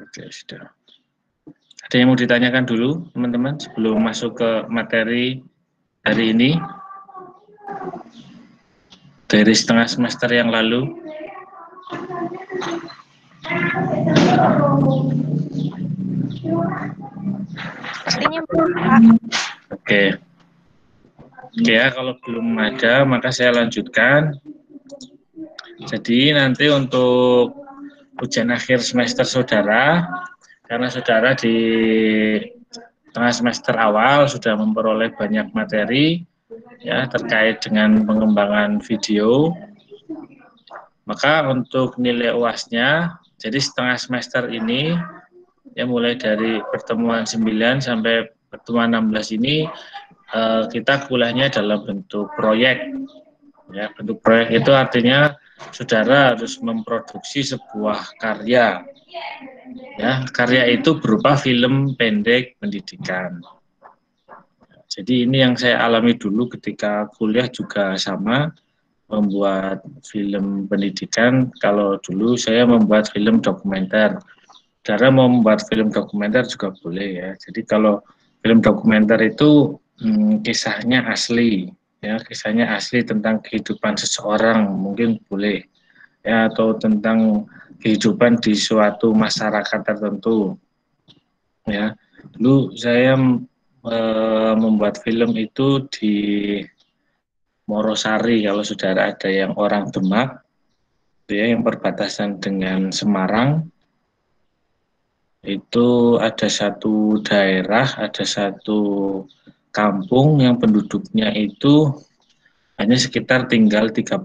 Oke, sudah. Ada yang mau ditanyakan dulu, teman-teman, sebelum masuk ke materi hari ini? Dari setengah semester yang lalu. Sepertinya Pak. Oke. Oke ya, kalau belum ada, maka saya lanjutkan. Jadi nanti untuk ujian akhir semester saudara, karena saudara di tengah semester awal sudah memperoleh banyak materi ya terkait dengan pengembangan video, maka untuk nilai UAS-nya, jadi setengah semester ini ya mulai dari pertemuan 9 sampai pertemuan 16 ini kita kuliahnya dalam bentuk proyek. Ya, bentuk proyek itu artinya saudara harus memproduksi sebuah karya. Ya, karya itu berupa film pendek pendidikan. Jadi ini yang saya alami dulu ketika kuliah juga sama, membuat film pendidikan. Kalau dulu saya membuat film dokumenter. Saudara mau membuat film dokumenter juga boleh ya. Jadi kalau film dokumenter itu kisahnya asli, ya kisahnya asli tentang kehidupan seseorang mungkin boleh, ya atau tentang kehidupan di suatu masyarakat tertentu. Ya, dulu saya membuat film itu di Morosari, kalau saudara ada yang orang Demak, ya yang perbatasan dengan Semarang. Itu ada satu daerah, ada satu kampung yang penduduknya itu hanya sekitar tinggal 30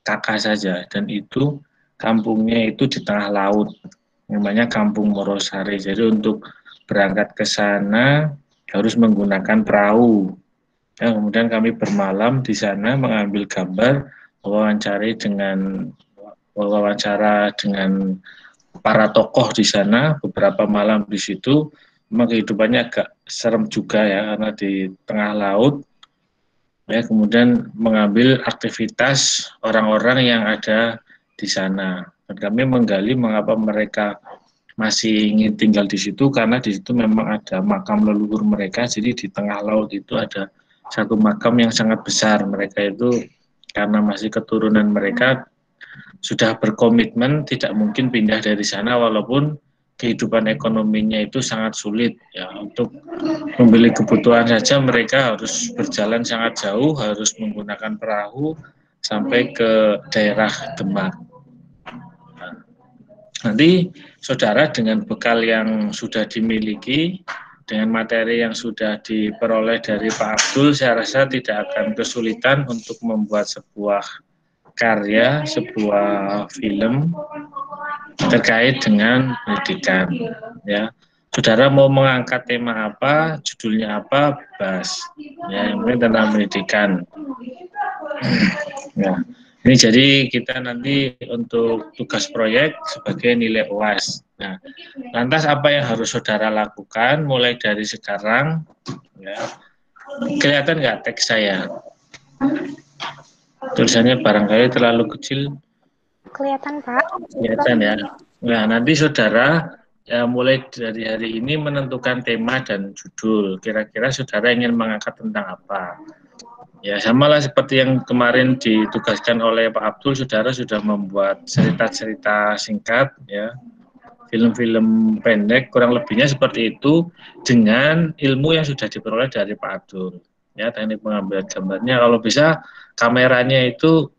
kakak saja, dan itu kampungnya itu di tengah laut, namanya Kampung Morosari. Jadi untuk berangkat ke sana harus menggunakan perahu. Ya, kemudian kami bermalam di sana mengambil gambar, wawancara dengan para tokoh di sana, beberapa malam di situ. Memang kehidupannya agak serem juga ya, karena di tengah laut. Ya, kemudian mengambil aktivitas orang-orang yang ada di sana. Dan kami menggali mengapa mereka masih ingin tinggal di situ, karena di situ memang ada makam leluhur mereka. Jadi di tengah laut itu ada satu makam yang sangat besar. Mereka itu karena masih keturunan mereka sudah berkomitmen tidak mungkin pindah dari sana, walaupun kehidupan ekonominya itu sangat sulit ya. Untuk membeli kebutuhan saja mereka harus berjalan sangat jauh, harus menggunakan perahu sampai ke daerah Demak. Nanti saudara dengan bekal yang sudah dimiliki, dengan materi yang sudah diperoleh dari Pak Abdul, saya rasa tidak akan kesulitan untuk membuat sebuah karya, sebuah film terkait dengan pendidikan. Ya, saudara mau mengangkat tema apa, judulnya apa, bebas. Ya, yang penting tentang pendidikan. Ya, ini jadi kita nanti untuk tugas proyek sebagai nilai UAS. Nah, lantas apa yang harus saudara lakukan mulai dari sekarang? Ya, kelihatan nggak teks saya? Tulisannya barangkali terlalu kecil. Kelihatan, Pak. Kelihatan ya. Nah, nanti saudara ya mulai dari hari ini menentukan tema dan judul. Kira-kira saudara ingin mengangkat tentang apa? Ya, samalah seperti yang kemarin ditugaskan oleh Pak Abdul, saudara sudah membuat cerita-cerita singkat, ya, film-film pendek, kurang lebihnya seperti itu, dengan ilmu yang sudah diperoleh dari Pak Abdul. Ya, teknik pengambilan gambarnya, kalau bisa kameranya itu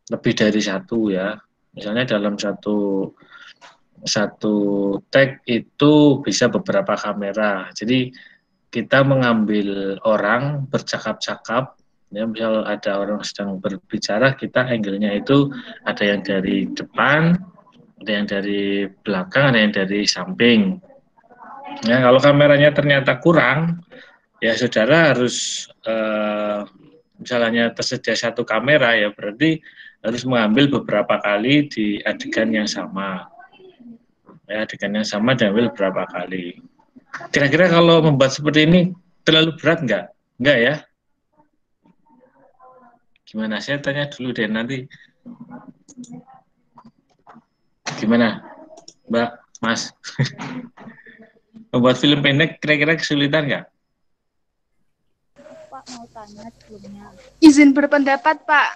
lebih dari satu ya. Misalnya dalam satu tag itu bisa beberapa kamera. Jadi kita mengambil orang bercakap-cakap, ya, misal ada orang sedang berbicara, kita angle-nya itu ada yang dari depan, ada yang dari belakang, ada yang dari samping. Ya, kalau kameranya ternyata kurang, ya saudara harus misalnya tersedia satu kamera, ya berarti harus mengambil beberapa kali di adegan yang sama. Ya, adegan yang sama diambil beberapa kali. Kira-kira kalau membuat seperti ini terlalu berat nggak? Nggak ya? Gimana? Saya tanya dulu deh nanti. Gimana? Mbak, Mas. Membuat film pendek kira-kira kesulitan nggak? Pak mau tanya sebelumnya. Izin berpendapat, Pak.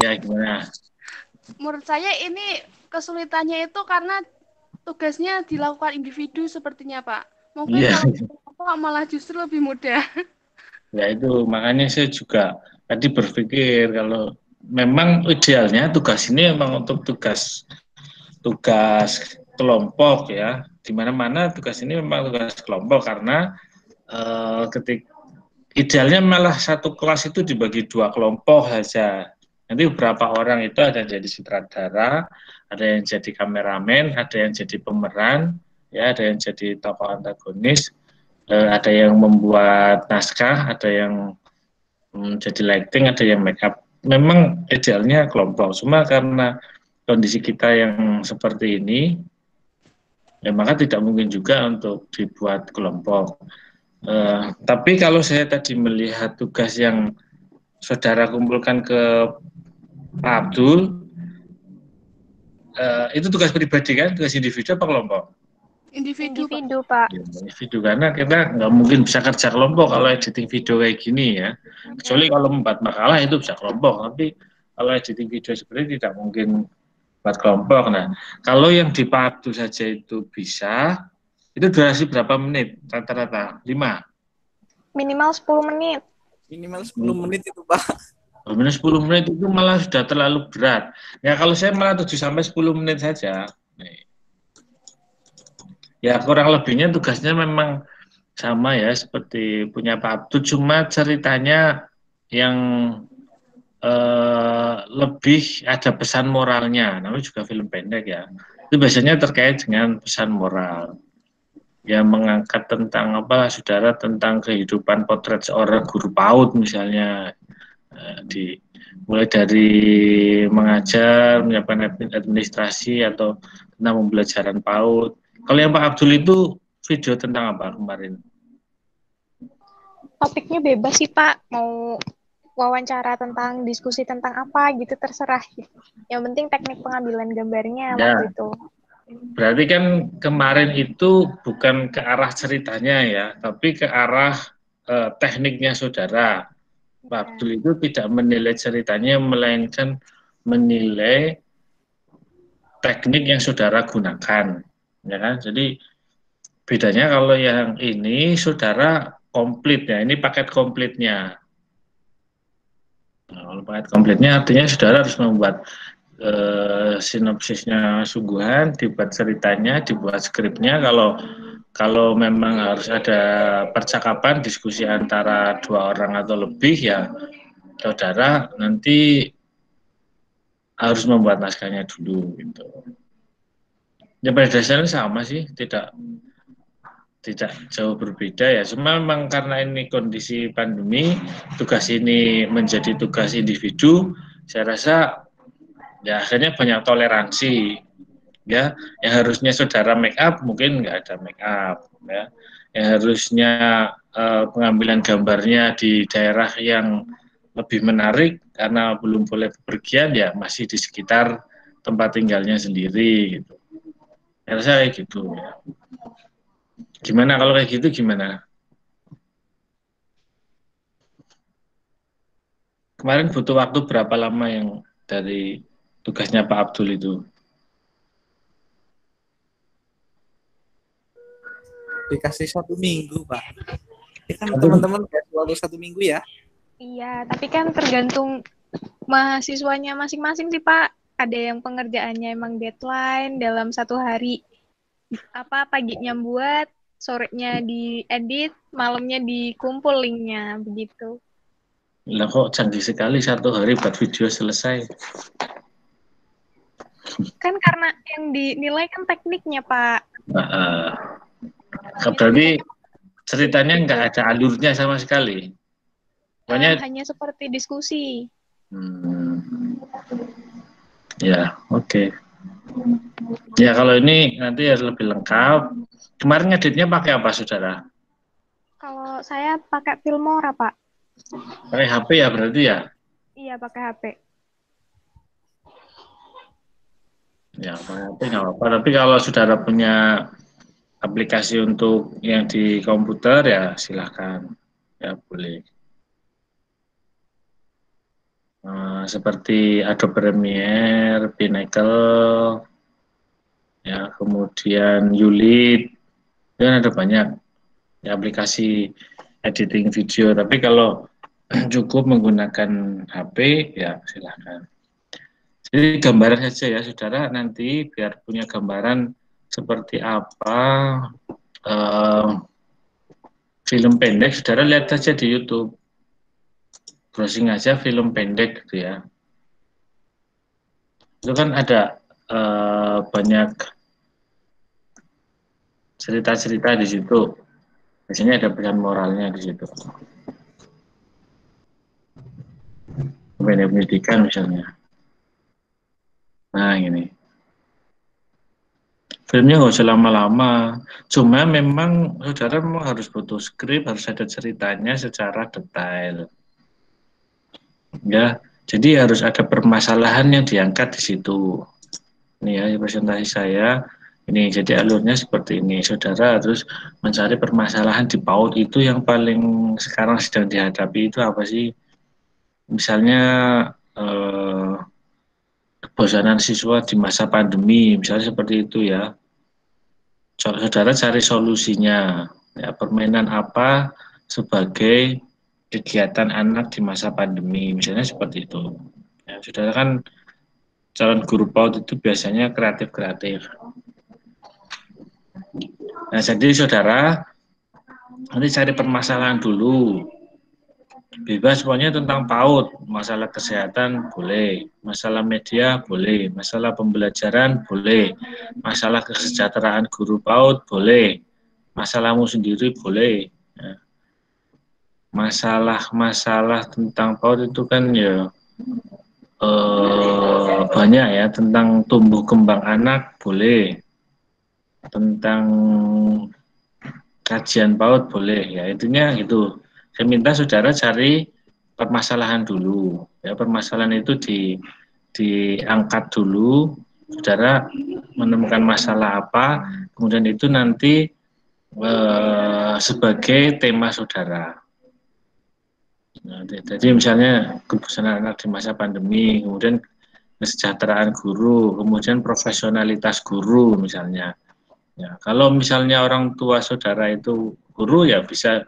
Ya, gimana? Menurut saya ini kesulitannya itu karena tugasnya dilakukan individu sepertinya, Pak. Mungkin Iya, kalau kelompok malah justru lebih mudah. ya itu makanya saya juga tadi berpikir kalau memang idealnya tugas ini memang untuk tugas tugas kelompok ya. Di mana-mana tugas ini memang tugas kelompok karena ketika idealnya malah satu kelas itu dibagi dua kelompok saja. Nanti beberapa orang itu ada yang jadi sutradara, ada yang jadi kameramen, ada yang jadi pemeran, ya, ada yang jadi tokoh antagonis, ada yang membuat naskah, ada yang jadi lighting, ada yang make up. Memang idealnya kelompok, cuma karena kondisi kita yang seperti ini, ya maka tidak mungkin juga untuk dibuat kelompok. Tapi kalau saya tadi melihat tugas yang saudara kumpulkan ke Pak Abdul, itu tugas pribadi kan, tugas individu apa kelompok? Individu, Pak. Individu, Pak. Ya, individu karena kita nggak mungkin bisa kerja kelompok kalau editing video kayak gini ya. Kecuali kalau membuat makalah itu bisa kelompok, tapi kalau editing video seperti ini tidak mungkin buat kelompok. Nah, kalau yang di Pak Abdul saja itu bisa, itu durasi berapa menit rata-rata? 5. Minimal 10 menit. Minimal 10 menit itu, Pak. Minus 10 menit itu malah sudah terlalu berat. Ya kalau saya malah 7 sampai 10 menit saja. Ya kurang lebihnya tugasnya memang sama ya seperti punya Pak Abdul, cuma ceritanya yang lebih ada pesan moralnya. Namanya juga film pendek ya. Itu biasanya terkait dengan pesan moral. Ya mengangkat tentang apa, saudara, tentang kehidupan potret seorang guru PAUD misalnya, mulai dari mengajar, menyiapkan administrasi atau tentang pembelajaran PAUD. Kalau yang Pak Abdul itu video tentang apa kemarin? Topiknya bebas sih, Pak. Mau wawancara tentang diskusi tentang apa gitu terserah. Yang penting teknik pengambilan gambarnya Ya. waktu itu. Berarti kan kemarin itu bukan ke arah ceritanya ya, tapi ke arah tekniknya saudara. Pak Abdul itu tidak menilai ceritanya, melainkan menilai teknik yang saudara gunakan, ya kan? Jadi bedanya kalau yang ini saudara komplit ya, ini paket komplitnya. Nah, kalau paket komplitnya artinya saudara harus membuat sinopsisnya sungguhan, dibuat ceritanya, dibuat skripnya. Kalau memang harus ada percakapan, diskusi antara dua orang atau lebih ya, saudara nanti harus membuat naskahnya dulu gitu. Ya pada dasarnya sama sih, tidak jauh berbeda ya. Cuma memang karena ini kondisi pandemi, tugas ini menjadi tugas individu. Saya rasa ya akhirnya banyak toleransi ya. Yang harusnya saudara make up mungkin nggak ada make up ya. Yang harusnya pengambilan gambarnya di daerah yang lebih menarik karena belum boleh bepergian ya masih di sekitar tempat tinggalnya sendiri gitu. Saya rasa kayak gitu ya. Gimana kalau kayak gitu gimana? Kemarin butuh waktu berapa lama yang dari tugasnya Pak Abdul itu? Dikasih 1 minggu, Pak. Ini kan teman-teman waktu 1 minggu ya. Iya, tapi kan tergantung mahasiswanya masing-masing sih, Pak. Ada yang pengerjaannya emang deadline dalam 1 hari. Paginya buat, sorenya diedit, malamnya dikumpul linknya, begitu. Lah kok canggih sekali 1 hari buat video selesai. Kan karena yang dinilai kan tekniknya, Pak. Berarti ceritanya nggak ada alurnya sama sekali. Hanya seperti diskusi. Ya, oke. Ya kalau ini nanti harus lebih lengkap. Kemarin ngeditnya pakai apa, saudara? Kalau saya pakai Filmora, Pak. Pakai HP ya berarti ya? Iya, pakai HP. Ya, tapi nggak apa-apa. Tapi kalau saudara punya aplikasi untuk yang di komputer ya silahkan, ya boleh. Seperti Adobe Premiere, Pinnacle, ya kemudian Ulit, dan ada banyak ya, aplikasi editing video. Tapi kalau cukup menggunakan HP ya silahkan. Jadi gambaran saja ya saudara, nanti biar punya gambaran seperti apa film pendek, saudara lihat saja di YouTube, browsing aja film pendek gitu ya. Itu kan ada banyak cerita-cerita di situ. Biasanya ada pesan moralnya di situ. Pendidikan misalnya. Nah ini. Filmnya nggak usah lama-lama. Cuma memang saudara memang harus butuh skrip, harus ada ceritanya secara detail. Ya, jadi harus ada permasalahan yang diangkat di situ. Ini ya presentasi saya. Ini jadi alurnya seperti ini. Saudara harus mencari permasalahan di PAUD itu yang paling sekarang sedang dihadapi itu apa sih? Misalnya kebosanan siswa di masa pandemi, misalnya seperti itu ya. Saudara cari solusinya. Ya, permainan apa sebagai kegiatan anak di masa pandemi, misalnya seperti itu. Ya, saudara kan calon guru PAUD itu biasanya kreatif-kreatif. Nah, jadi saudara nanti cari permasalahan dulu. Bebas pokoknya tentang PAUD, masalah kesehatan boleh, masalah media boleh, masalah pembelajaran boleh, masalah kesejahteraan guru PAUD boleh, masalahmu sendiri boleh. Masalah-masalah tentang PAUD itu kan ya banyak ya, tentang tumbuh kembang anak boleh, tentang kajian PAUD boleh ya, intinya itu. Saya minta saudara cari permasalahan dulu ya, permasalahan itu diangkat dulu, saudara menemukan masalah apa, kemudian itu nanti sebagai tema saudara. Nah, jadi misalnya kebosanan anak di masa pandemi, kemudian kesejahteraan guru, kemudian profesionalitas guru misalnya. Ya, kalau misalnya orang tua saudara itu guru ya bisa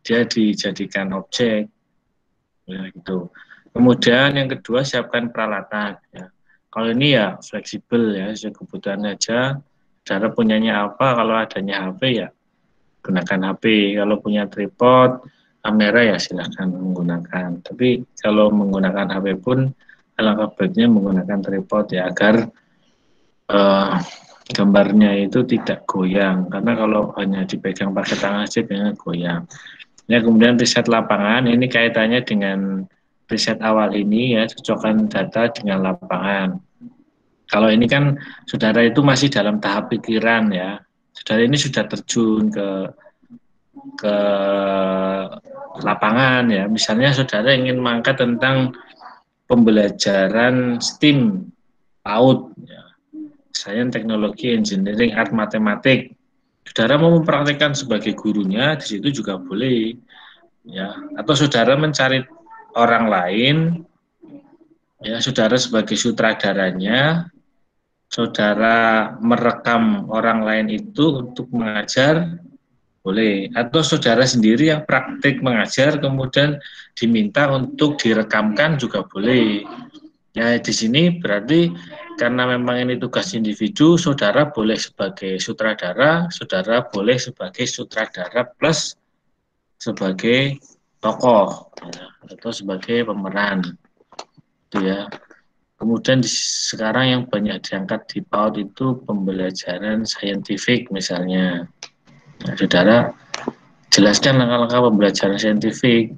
dia dijadikan objek, ya, gitu. Kemudian yang kedua siapkan peralatan. Ya. Kalau ini ya fleksibel ya, sesuai kebutuhan aja. Saudara punyanya apa? Kalau adanya HP ya gunakan HP. Kalau punya tripod, kamera ya silahkan menggunakan. Tapi kalau menggunakan HP pun alangkah baiknya menggunakan tripod ya agar gambarnya itu tidak goyang, karena kalau hanya dipegang pakai tangan saja biasanya goyang. Ya, kemudian riset lapangan ini kaitannya dengan riset awal ini ya, cocokkan data dengan lapangan. Kalau ini kan saudara itu masih dalam tahap pikiran ya, saudara ini sudah terjun ke lapangan ya. Misalnya saudara ingin mengangkat tentang pembelajaran STEAM PAUD ya. Sains, teknologi, engineering, art, matematik. Saudara mau mempraktekkan sebagai gurunya, di situ juga boleh, ya. Atau saudara mencari orang lain, ya, saudara sebagai sutradaranya, saudara merekam orang lain itu untuk mengajar, boleh. Atau saudara sendiri yang praktik mengajar, kemudian diminta untuk direkamkan juga boleh. Ya, di sini berarti karena memang ini tugas individu, saudara boleh sebagai sutradara, saudara boleh sebagai sutradara plus sebagai tokoh ya, atau sebagai pemeran, itu ya. Kemudian sekarang yang banyak diangkat di PAUD itu pembelajaran saintifik misalnya. Nah, saudara jelaskan langkah-langkah pembelajaran saintifik.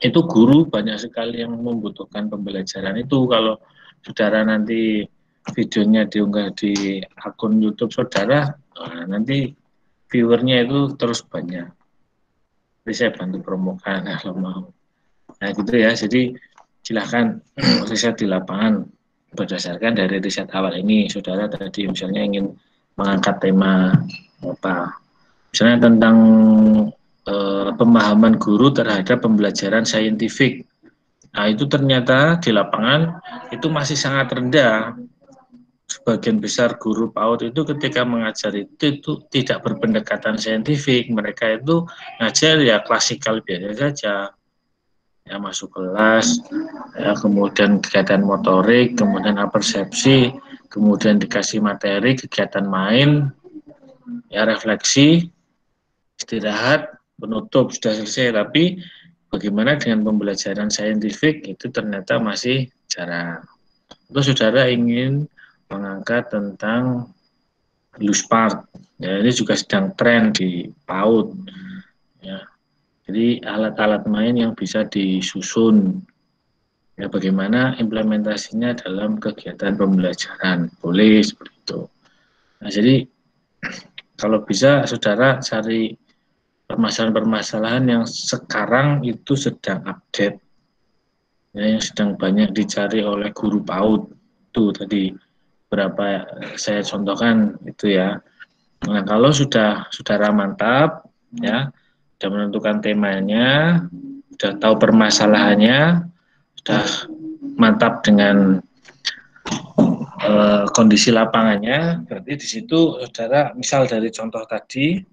Itu guru banyak sekali yang membutuhkan pembelajaran itu. Kalau saudara nanti videonya diunggah di akun YouTube saudara, nanti viewernya itu terus banyak. Jadi saya bantu promokan kalau mau. Nah gitu ya, jadi silahkan riset di lapangan. berdasarkan dari riset awal ini. Saudara tadi misalnya ingin mengangkat tema apa, misalnya tentang pemahaman guru terhadap pembelajaran saintifik. Nah, itu ternyata di lapangan itu masih sangat rendah. Sebagian besar guru PAUD itu ketika mengajar itu tidak berpendekatan saintifik. Mereka itu ngajar ya klasikal biasa saja. Ya, masuk kelas, ya, kemudian kegiatan motorik, kemudian persepsi, kemudian dikasih materi, kegiatan main, ya refleksi, istirahat, penutup, sudah selesai. Tapi bagaimana dengan pembelajaran saintifik itu ternyata masih jarang. Itu saudara ingin mengangkat tentang loose part, ya, ini juga sedang tren di PAUD, ya. Jadi alat-alat main yang bisa disusun, ya, bagaimana implementasinya dalam kegiatan pembelajaran, boleh seperti itu. Nah, jadi kalau bisa saudara cari permasalahan-permasalahan yang sekarang itu sedang update, ya, yang sedang banyak dicari oleh guru PAUD. Itu tadi berapa saya contohkan itu ya. Nah, kalau sudah saudara mantap, ya, sudah menentukan temanya, sudah tahu permasalahannya, sudah mantap dengan kondisi lapangannya, berarti di situ saudara misal dari contoh tadi,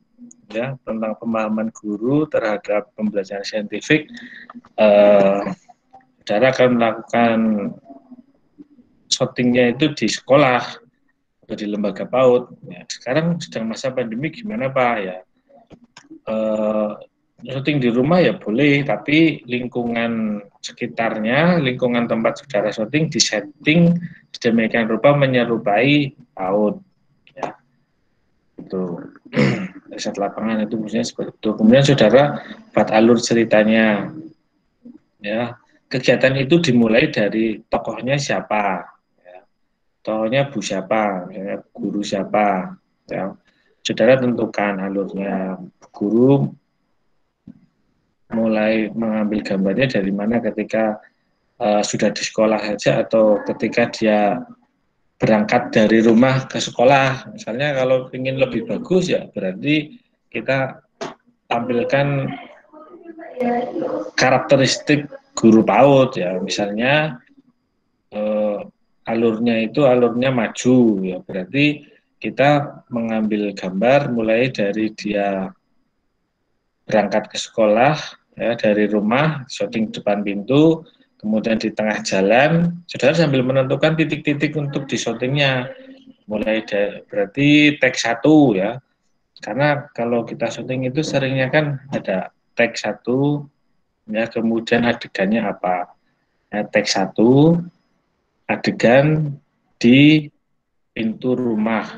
ya, tentang pemahaman guru terhadap pembelajaran saintifik, saudara akan melakukan shootingnya itu di sekolah atau di lembaga PAUD. Ya, sekarang sedang masa pandemi, gimana Pak? Ya, syuting di rumah ya boleh, tapi lingkungan sekitarnya, lingkungan tempat saudara syuting disetting sedemikian rupa menyerupai PAUD. Ya, itu riset lapangan itu misalnya seperti itu. Kemudian saudara buat alur ceritanya, ya, kegiatan itu dimulai dari tokohnya siapa, ya, tokohnya Bu siapa, misalnya guru siapa, ya. Saudara tentukan alurnya. Guru mulai mengambil gambarnya dari mana ketika sudah di sekolah saja atau ketika dia berangkat dari rumah ke sekolah. Misalnya kalau ingin lebih bagus ya berarti kita tampilkan karakteristik guru PAUD, ya, misalnya alurnya maju, ya berarti kita mengambil gambar mulai dari dia berangkat ke sekolah, ya, dari rumah, syuting depan pintu, kemudian di tengah jalan, saudara sambil menentukan titik-titik untuk di syutingnya. Mulai dari, berarti take 1, ya. Karena kalau kita syuting itu seringnya kan ada take 1, ya, kemudian adegannya apa. Ya, take 1, adegan di pintu rumah.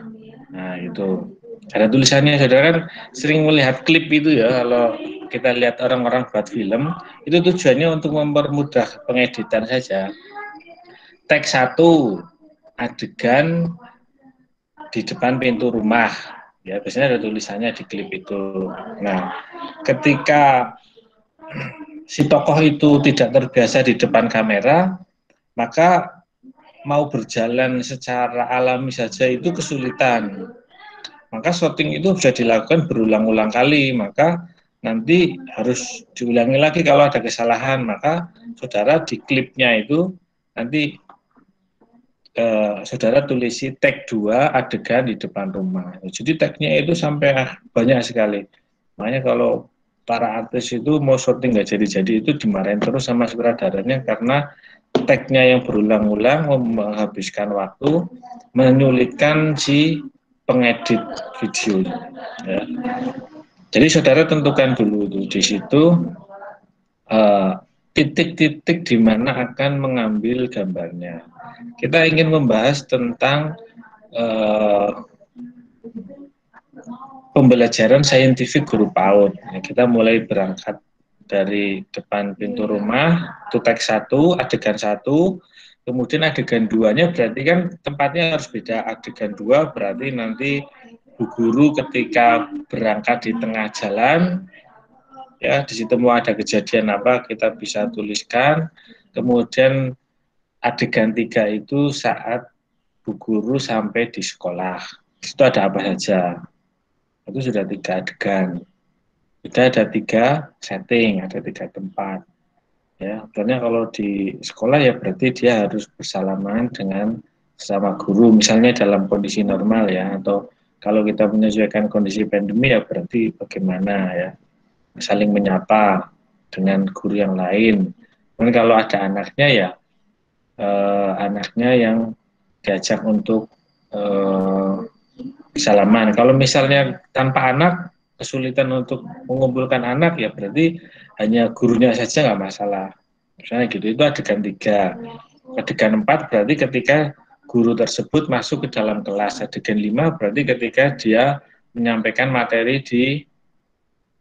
Nah, itu. Ada tulisannya, saudara kan sering melihat klip itu ya, kalau kita lihat orang-orang buat film, itu tujuannya untuk mempermudah pengeditan saja. Take 1, adegan di depan pintu rumah. Ya, biasanya ada tulisannya di klip itu. Nah, ketika si tokoh itu tidak terbiasa di depan kamera, maka mau berjalan secara alami saja itu kesulitan. Maka shooting itu bisa dilakukan berulang-ulang kali, maka nanti harus diulangi lagi kalau ada kesalahan. Maka saudara di klipnya itu nanti saudara tulisi take 2 adegan di depan rumah. Jadi tag-nya itu sampai banyak sekali. Makanya kalau para artis itu mau syuting nggak jadi-jadi itu dimarahin terus sama sutradaranya karena tag-nya yang berulang-ulang menghabiskan waktu, menyulitkan si pengedit video. Ya. Jadi saudara tentukan dulu tuh di situ titik-titik di mana akan mengambil gambarnya. Kita ingin membahas tentang pembelajaran saintifik guru PAUD. Ya, kita mulai berangkat dari depan pintu rumah, itu take 1, adegan 1, kemudian adegan 2-nya berarti kan tempatnya harus beda. Adegan 2 berarti nanti bu guru ketika berangkat di tengah jalan, ya, di situ mau ada kejadian apa kita bisa tuliskan. Kemudian adegan 3 itu saat Bu Guru sampai di sekolah. Itu ada apa saja? Itu sudah 3 adegan. Kita ada 3 setting, ada 3 tempat. Ya, sebenarnya kalau di sekolah ya berarti dia harus bersalaman dengan sesama guru, misalnya dalam kondisi normal ya, atau kalau kita menyesuaikan kondisi pandemi ya berarti bagaimana ya, saling menyapa dengan guru yang lain. Dan kalau ada anaknya ya anaknya yang diajak untuk bersalaman. Kalau misalnya tanpa anak, kesulitan untuk mengumpulkan anak ya berarti hanya gurunya saja nggak masalah. Misalnya gitu, itu adegan 3. Adegan 4 berarti ketika guru tersebut masuk ke dalam kelas. Adegan 5 berarti ketika dia menyampaikan materi di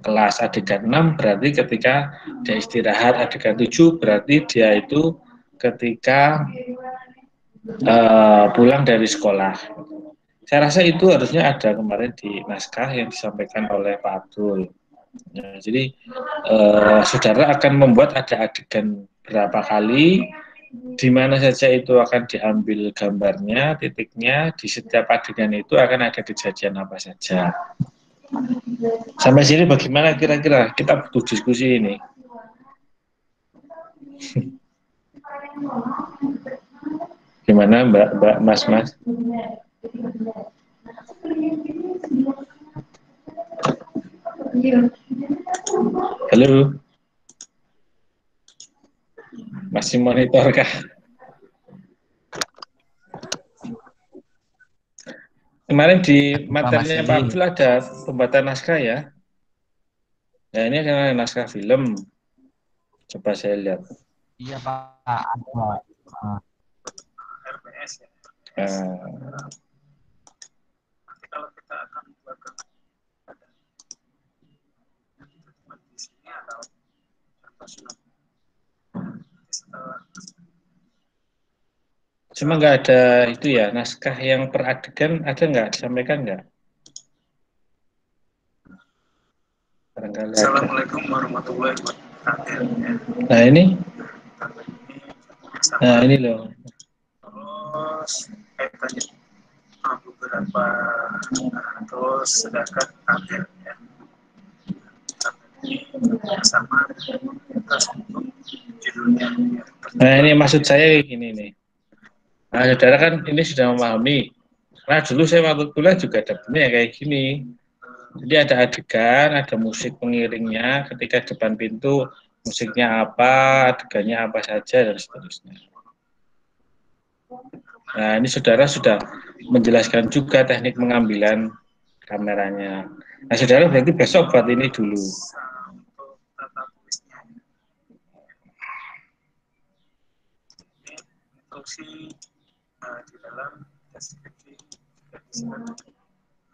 kelas. Adegan 6 berarti ketika dia istirahat. Adegan 7 berarti dia itu ketika pulang dari sekolah. Saya rasa itu harusnya ada kemarin di naskah yang disampaikan oleh Pak Abdul. Ya, jadi saudara akan membuat ada adegan berapa kali, di mana saja itu akan diambil gambarnya, titiknya, di setiap adegan itu akan ada kejadian apa saja. Sampai sini bagaimana kira-kira? Kita butuh diskusi ini. Gimana Mbak, Mas? Halo, masih monitor kah? Kemarin di materinya Pak Abdul ada pembuatan naskah ya. Nah ini adalah naskah film. Coba saya lihat. Iya Pak, ada. RPS ya. Kalau kita akan buat di sini atau cuma nggak ada itu ya, naskah yang per adegan ada nggak, disampaikan nggak? Assalamualaikum warahmatullahi wabarakatuh. Nah ini loh. Terus kaitannya beberapa, terus sedangkan akhir ya. Sama terus untuk judulnya. Nah ini maksud saya gini nih. Nah saudara kan ini sudah memahami. Nah dulu saya waktu kuliah juga dapetnya kayak gini. Jadi ada adegan, ada musik pengiringnya, ketika depan pintu musiknya apa, adegannya apa saja, dan seterusnya. Nah ini saudara sudah menjelaskan juga teknik pengambilan kameranya. Nah saudara berarti besok buat ini dulu. Instruksi di dalam deskripsi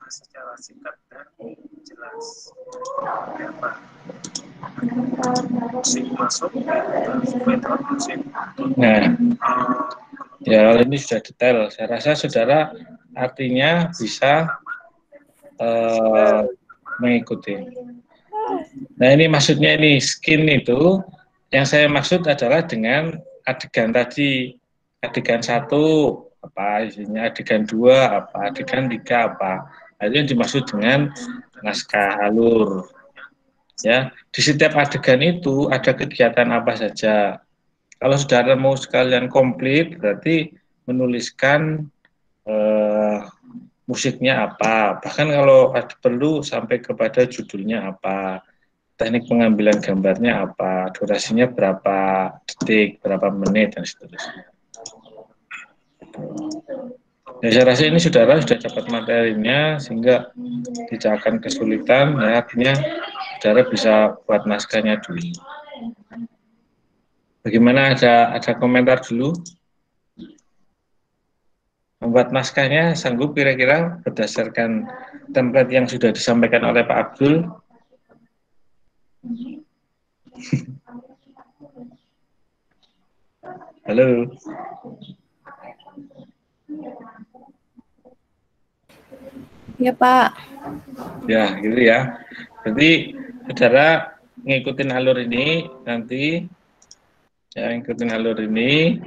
secara singkat dan jelas. Apa? Musik masuk, musik. Nah, ya ini sudah detail. Saya rasa saudara artinya bisa mengikuti. Nah ini maksudnya ini skin itu, yang saya maksud adalah dengan adegan tadi, adegan 1 apa isinya, adegan 2 apa, adegan 3 apa. Nah, itu yang dimaksud dengan naskah alur. Ya, di setiap adegan itu ada kegiatan apa saja. Kalau saudara mau sekalian komplit, berarti menuliskan musiknya apa. Bahkan kalau ada perlu sampai kepada judulnya apa, teknik pengambilan gambarnya apa, durasinya berapa detik, berapa menit, dan seterusnya. Ya, saya rasa ini saudara sudah dapat materinya sehingga tidak akan kesulitan. Ya, artinya saudara bisa buat naskahnya dulu. Bagaimana, ada komentar dulu? Membuat naskahnya sanggup kira-kira berdasarkan template yang sudah disampaikan oleh Pak Abdul? Halo. Ya Pak. Ya gitu ya. Berarti saudara ngikutin alur ini nanti, ya ngikutin alur ini.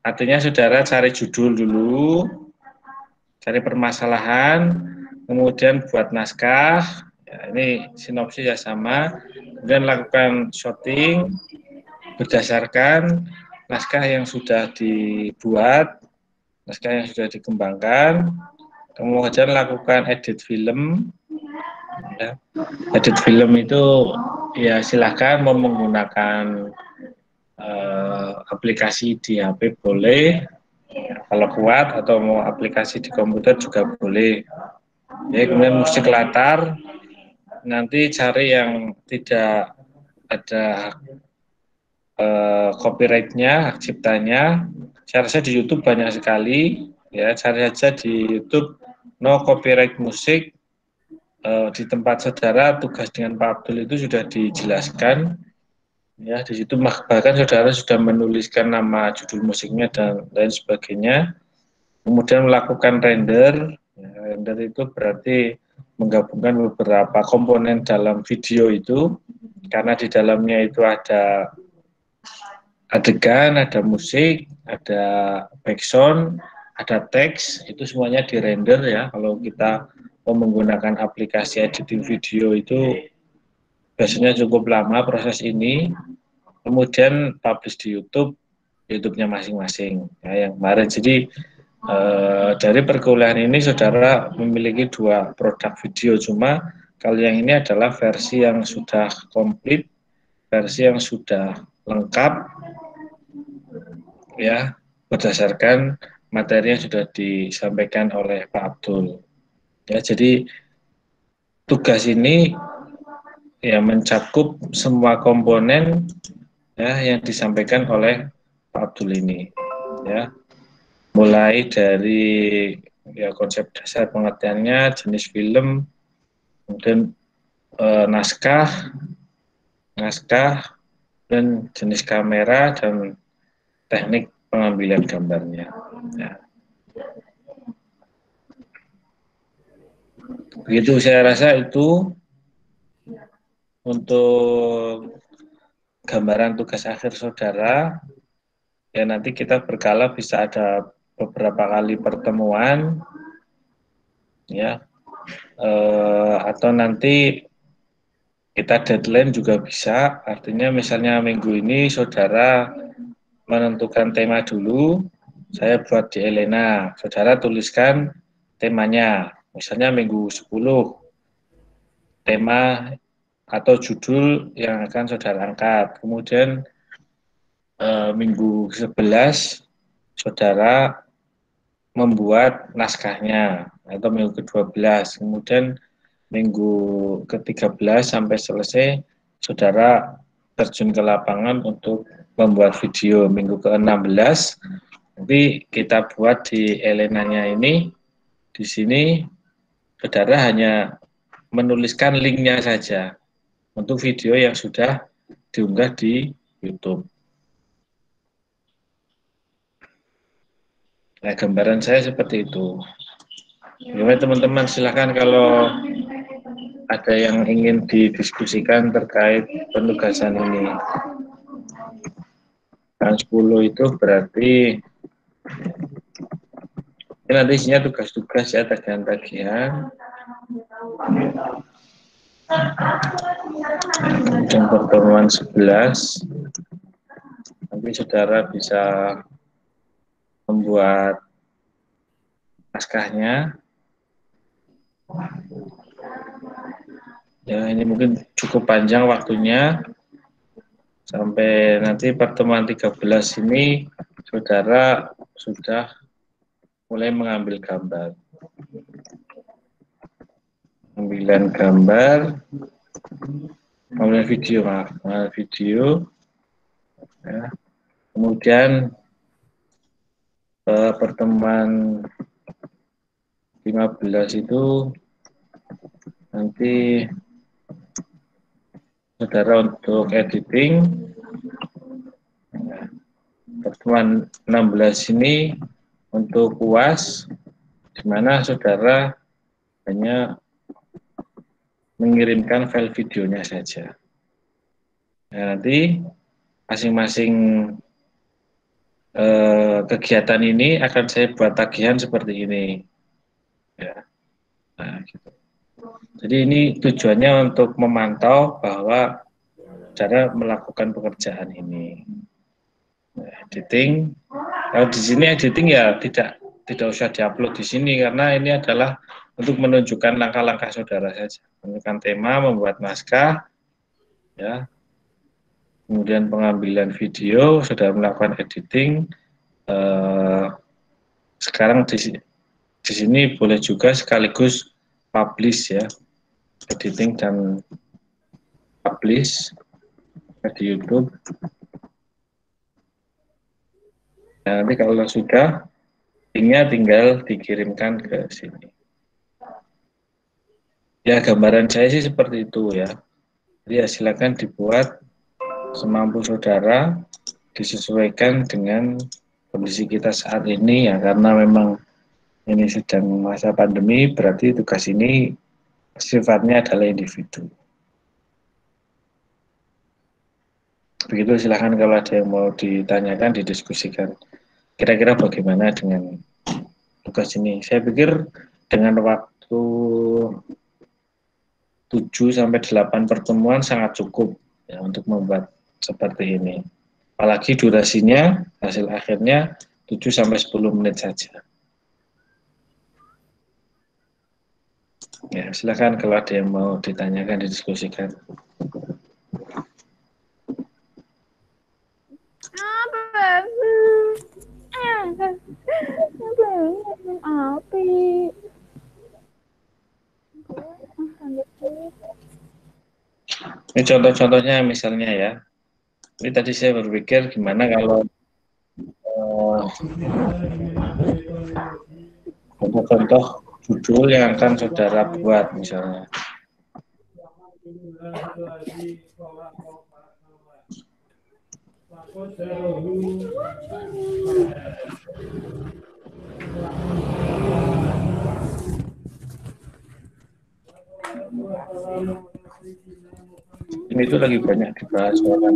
Artinya saudara cari judul dulu, cari permasalahan, kemudian buat naskah. Ya, ini sinopsis ya sama. Kemudian lakukan shooting berdasarkan naskah yang sudah dibuat, naskah yang sudah dikembangkan. Kemudian lakukan edit film. Ya. Edit film itu ya silahkan mau menggunakan aplikasi di HP boleh, ya, kalau kuat, atau mau aplikasi di komputer juga boleh. Ya, kemudian musik latar, nanti cari yang tidak ada copyright-nya, hak ciptanya. Saya rasa di YouTube banyak sekali, ya cari aja di YouTube no copyright musik. Di tempat saudara tugas dengan Pak Abdul itu sudah dijelaskan, ya di situ bahkan saudara sudah menuliskan nama judul musiknya dan lain sebagainya. Kemudian melakukan render. Ya, render itu berarti menggabungkan beberapa komponen dalam video itu, karena di dalamnya itu ada adegan, ada musik, ada background, ada teks, itu semuanya di render ya. Kalau kita menggunakan aplikasi editing video itu biasanya cukup lama proses ini. Kemudian publish di YouTube-nya masing-masing ya, yang kemarin. Jadi dari perkuliahan ini saudara memiliki 2 produk video, cuma kalau yang ini adalah versi yang sudah komplit, versi yang sudah lengkap ya, berdasarkan materi yang sudah disampaikan oleh Pak Abdul. Ya, jadi tugas ini ya mencakup semua komponen ya yang disampaikan oleh Pak Abdul ini. Ya, mulai dari ya konsep dasar pengertiannya, jenis film, kemudian naskah, dan jenis kamera dan teknik pengambilan gambarnya. Ya. Begitu saya rasa itu untuk gambaran tugas akhir saudara. Ya nanti kita berkala bisa ada beberapa kali pertemuan, ya, atau nanti kita deadline juga bisa. Artinya misalnya minggu ini saudara menentukan tema dulu, saya buat di Elena, saudara tuliskan temanya, misalnya minggu 10, tema atau judul yang akan saudara angkat. Kemudian minggu 11 saudara membuat naskahnya, atau minggu ke-12. Kemudian minggu ke-13 sampai selesai saudara terjun ke lapangan untuk membuat video. Minggu ke-16 nanti kita buat di Elenanya ini. Di sini saudara hanya menuliskan linknya saja untuk video yang sudah diunggah di YouTube. Nah, gambaran saya seperti itu. Gimana teman-teman, silahkan kalau ada yang ingin didiskusikan terkait penugasan ini. Kan 10 itu berarti ini nanti isinya tugas-tugas ya, tagihan-tagihan. Dan pertemuan 11 nanti saudara bisa membuat naskahnya. Ya, ini mungkin cukup panjang waktunya. Sampai nanti pertemuan 13 ini saudara sudah mulai mengambil gambar. Pengambilan gambar, mengambil video, mengambil video. Ya. Kemudian pertemuan 15 itu nanti saudara untuk editing. Pertemuan 16 ini untuk UAS, di mana saudara hanya mengirimkan file videonya saja. Nah, nanti masing-masing kegiatan ini akan saya buat tagihan seperti ini. Ya. Nah, gitu. Jadi ini tujuannya untuk memantau bahwa saudara melakukan pekerjaan ini. Nah, editing, kalau di sini editing ya tidak usah diupload di sini karena ini adalah untuk menunjukkan langkah-langkah saudara saja. Menentukan tema, membuat naskah, ya. Kemudian pengambilan video, saudara melakukan editing. Sekarang di sini boleh juga sekaligus publish ya, editing dan publish di YouTube. Nah, nanti kalau sudah, linknya tinggal dikirimkan ke sini. Ya, gambaran saya sih seperti itu ya. Jadi ya silakan dibuat semampu saudara, disesuaikan dengan kondisi kita saat ini ya, karena memang ini sedang masa pandemi, berarti tugas ini sifatnya adalah individu. Begitu, silahkan kalau ada yang mau ditanyakan, didiskusikan. Kira-kira bagaimana dengan tugas ini? Saya pikir dengan waktu 7-8 pertemuan sangat cukup ya, untuk membuat seperti ini. Apalagi durasinya, hasil akhirnya 7-10 menit saja. Ya, silakan kalau ada yang mau ditanyakan, didiskusikan. Ini contoh-contohnya misalnya ya. Ini tadi saya berpikir gimana kalau contoh-contoh judul yang akan saudara buat misalnya. Ini tuh lagi banyak dibahas orang.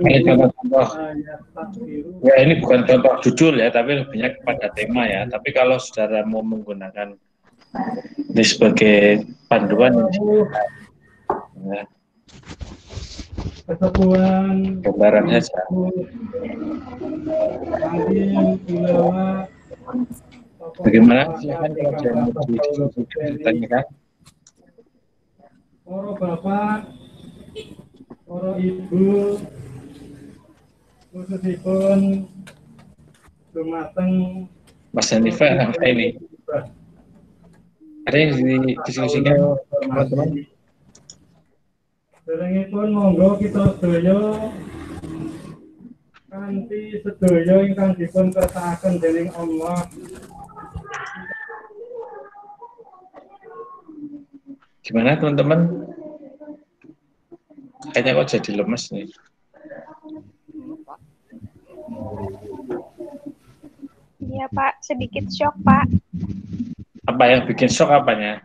Ini contoh-contoah. Ya, ini bukan contoh judul ya, tapi lebihnya kepada tema ya. Tapi kalau saudara mau menggunakan ini sebagai panduan, ya, gambaran saja. Bagaimana? Silakan kalau ada yang mau ditanyakan. Para bapak, para ibu, khususipun dumateng Mas Hanifa, apa ini? Ada yang didiskusikan, teman-teman? Derengipun monggo kita sedaya kanthi sedaya ingkang dipun kersakaken dening Allah. Gimana teman-teman? Kayaknya kok jadi lemes nih. Iya Pak, sedikit shock Pak. Apa yang bikin shock apanya?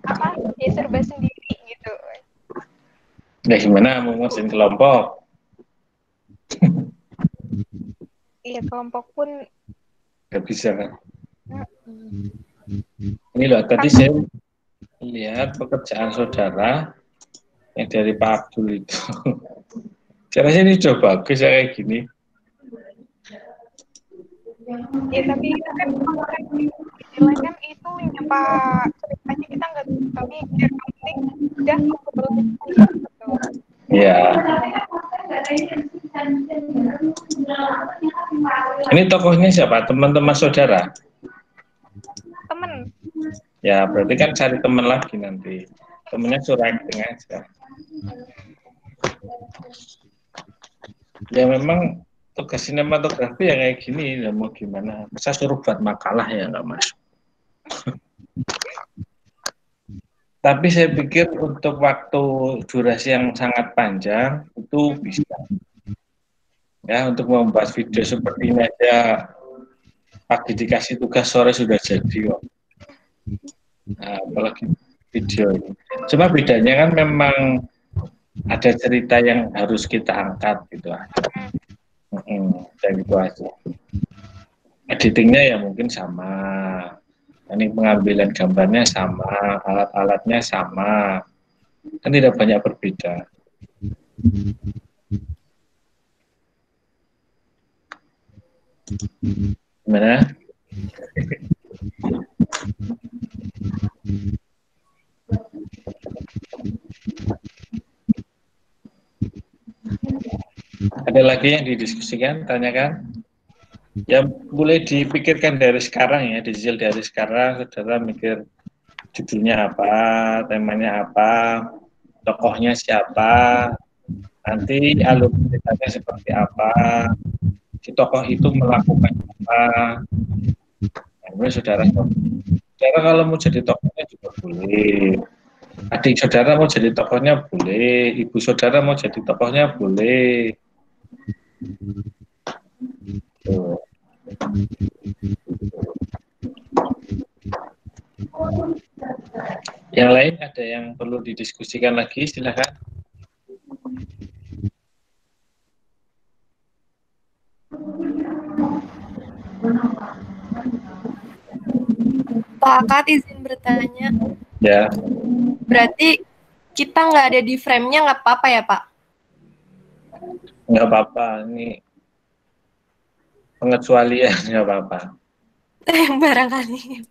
Apa? Ya serba sendiri gitu. Ya gimana mau ngurusin kelompok? Iya kelompok pun Gak bisa kan? Ini loh, tadi saya lihat pekerjaan saudara yang dari Pak Abdul itu. Saya rasa ini coba bagus ya kayak gini. ya tapi kan istilahnya kan itu yang Pak ceritanya kita nggak tapi yang penting udah ngobrol gitu. Ya. Ini tokohnya siapa? Teman-teman saudara? Temen. Ya, berarti kan cari teman lagi nanti. Temennya suruh acting aja. Ya memang tugas sinematografi ya kayak gini, ya mau gimana? Masa suruh buat makalah ya nggak masuk. Tapi saya pikir untuk waktu durasi yang sangat panjang itu bisa. Ya, untuk membuat video seperti ini aja pagi dikasih tugas, sore sudah jadi kok. Nah, apalagi video ini. Cuma bedanya kan memang ada cerita yang harus kita angkat gitu aja. Dan itu aja. Editingnya ya mungkin sama. Ini pengambilan gambarnya sama, alat-alatnya sama. Kan tidak banyak berbeda. Gimana? Ada lagi yang didiskusikan, tanyakan? Ya boleh dipikirkan dari sekarang ya, dicicil dari sekarang, saudara mikir judulnya apa, temanya apa, tokohnya siapa, nanti alur ceritanya seperti apa, si tokoh itu melakukan apa. Nah, saudara kalau mau jadi tokohnya juga boleh, adik saudara mau jadi tokohnya boleh, ibu saudara mau jadi tokohnya boleh. Tuh. Yang lain ada yang perlu didiskusikan lagi, silakan. Pak Akad izin bertanya. Ya. Berarti kita nggak ada di frame-nya nggak apa-apa ya Pak? Nggak apa-apa, ini pengecualian nggak apa-apa. Barangkali.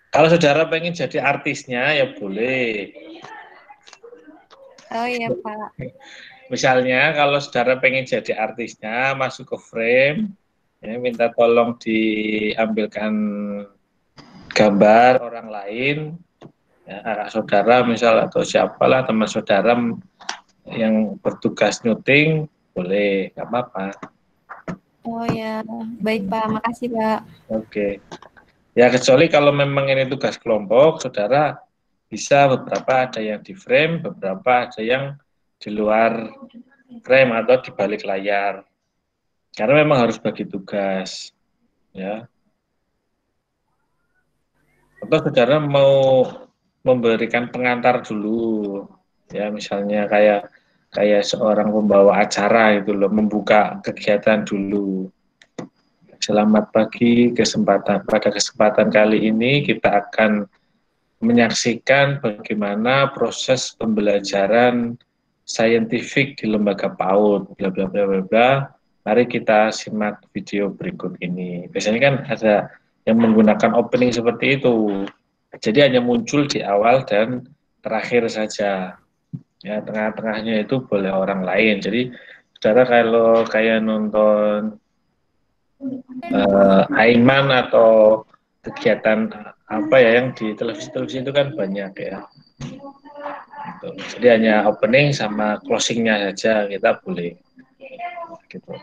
Kalau saudara pengen jadi artisnya ya boleh. Oh iya Pak. Misalnya kalau saudara pengen jadi artisnya masuk ke frame, ya, minta tolong diambilkan gambar orang lain, ya, kakak saudara misal atau siapalah teman saudara yang bertugas nyuting, boleh, nggak apa-apa. Oh ya, baik Pak, makasih Pak. Oke. Ya kecuali kalau memang ini tugas kelompok, saudara bisa beberapa ada yang di frame, beberapa ada yang di luar frame atau di balik layar. Karena memang harus bagi tugas, ya. Atau saudara mau memberikan pengantar dulu, ya misalnya kayak seorang pembawa acara itu loh, membuka kegiatan dulu. Selamat pagi, pada kesempatan kali ini kita akan menyaksikan bagaimana proses pembelajaran saintifik di lembaga PAUD, bla bla bla bla bla. Mari kita simak video berikut ini. Biasanya kan ada yang menggunakan opening seperti itu. Jadi hanya muncul di awal dan terakhir saja. Ya, tengah-tengahnya itu boleh orang lain. Jadi saudara kalau kayak nonton Aiman atau kegiatan apa ya yang di televisi itu kan banyak ya. Gitu. Jadi hanya opening sama closingnya saja kita boleh. Gitu.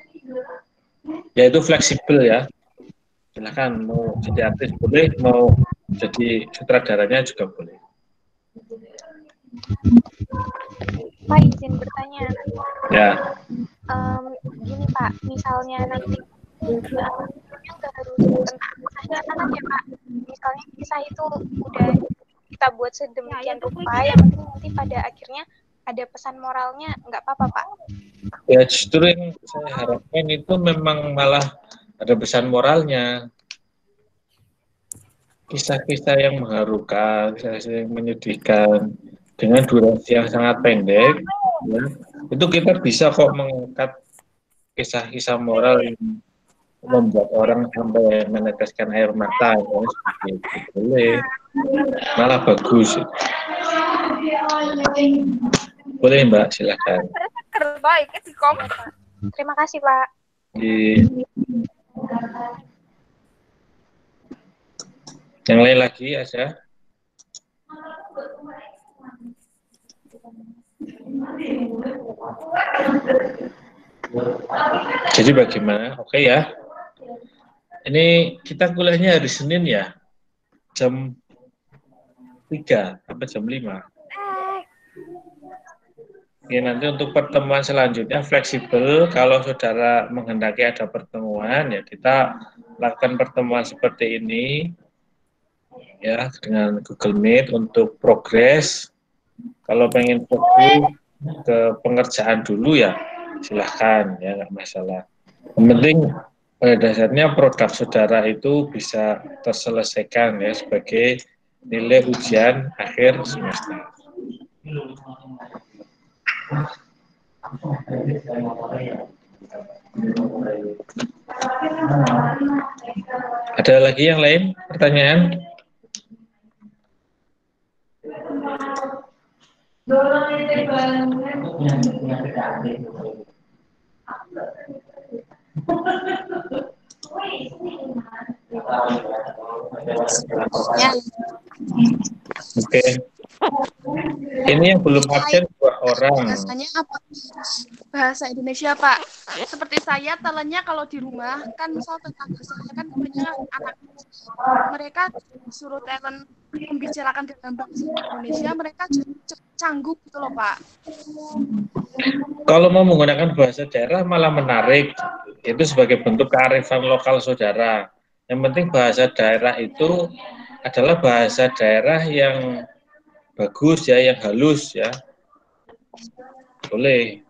Ya itu fleksibel ya. Silakan mau jadi artis boleh, mau jadi sutradaranya juga boleh. Pak izin bertanya. Ya. Gini Pak, misalnya nanti nggak harus tentang kisahnya anak ya Pak. Misalnya kisah itu udah kita buat sedemikian rupa, yang penting nanti pada akhirnya ada pesan moralnya, nggak apa-apa Pak. Ya justru yang saya harapkan itu memang malah ada pesan moralnya. Kisah-kisah yang mengharukan, kisah-kisah yang menyedihkan dengan durasi yang sangat pendek, ya, itu kita bisa kok mengangkat kisah-kisah moral yang membuat orang sampai meneteskan air mata, ya, seperti itu. Boleh, malah bagus. Boleh Mbak, silakan. Terima kasih Pak. Yang lain lagi ada? Jadi bagaimana? Oke ya. Ini kita kuliahnya hari Senin ya, jam 3 sampai jam 5. Oke, nanti untuk pertemuan selanjutnya fleksibel. Kalau saudara menghendaki ada pertemuan, ya kita lakukan pertemuan seperti ini, ya dengan Google Meet untuk progres. Kalau pengen fokus ke pengerjaan dulu ya, silahkan ya, nggak masalah. Yang penting pada dasarnya produk saudara itu bisa terselesaikan ya sebagai nilai ujian akhir semester. Ada lagi yang lain pertanyaan? Ya. Oke. Ini yang belum absen 2 orang. Bahasanya apa? Bahasa Indonesia, Pak. Seperti saya, talentnya kalau di rumah, kan misal tetangga saya kan kebanyakan anak. Mereka suruh talent membicarakan dalam bahasa Indonesia, mereka canggung gitu loh, Pak. Kalau mau menggunakan bahasa daerah malah menarik. Itu sebagai bentuk kearifan lokal saudara. Yang penting bahasa daerah itu adalah bahasa daerah yang bagus ya, yang halus ya. Boleh.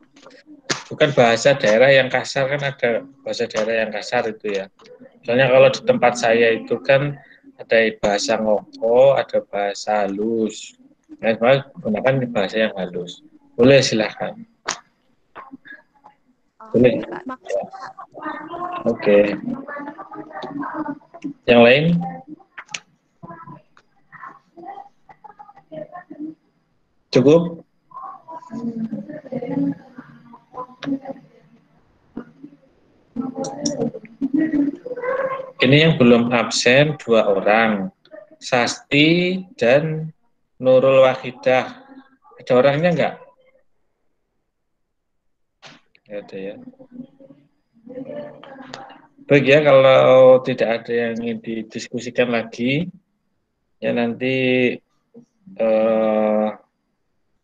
Bukan bahasa daerah yang kasar, kan ada bahasa daerah yang kasar itu ya. Soalnya kalau di tempat saya itu kan ada bahasa ngoko, ada bahasa halus. Nah, gunakan bahasa yang halus. Boleh, silahkan. Boleh. Oke. Yang lain? Cukup? Ini yang belum absen 2 orang, Sasti dan Nurul Wahidah. Ada orangnya enggak? Enggak ada ya. Baik ya, kalau tidak ada yang ingin didiskusikan lagi, ya nanti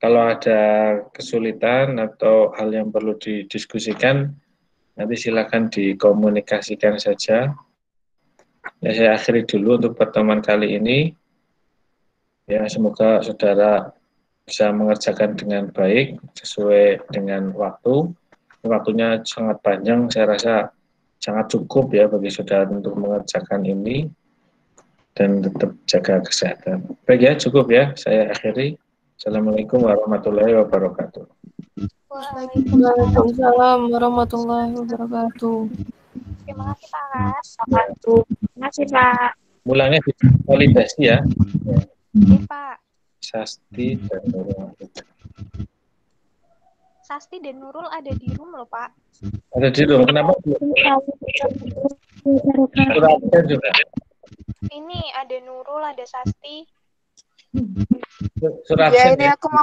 kalau ada kesulitan atau hal yang perlu didiskusikan, nanti silakan dikomunikasikan saja. Ya, saya akhiri dulu untuk pertemuan kali ini. Ya, semoga saudara bisa mengerjakan dengan baik sesuai dengan waktu. Waktunya sangat panjang, saya rasa sangat cukup ya bagi saudara untuk mengerjakan ini dan tetap jaga kesehatan. Baik ya, cukup ya. Saya akhiri. Assalamualaikum warahmatullahi wabarakatuh. Waalaikumsalam warahmatullahi wabarakatuh. Terima kasih Pak. Terima kasih Pak. Mulanya validasi ya. Iya Pak. Sasti dan Nurul. Sasti dan Nurul ada di room loh Pak. Ada di room. Kenapa? Suratnya juga. Ini ada Nurul, ada Sasti. Surat Ya, ini aku mau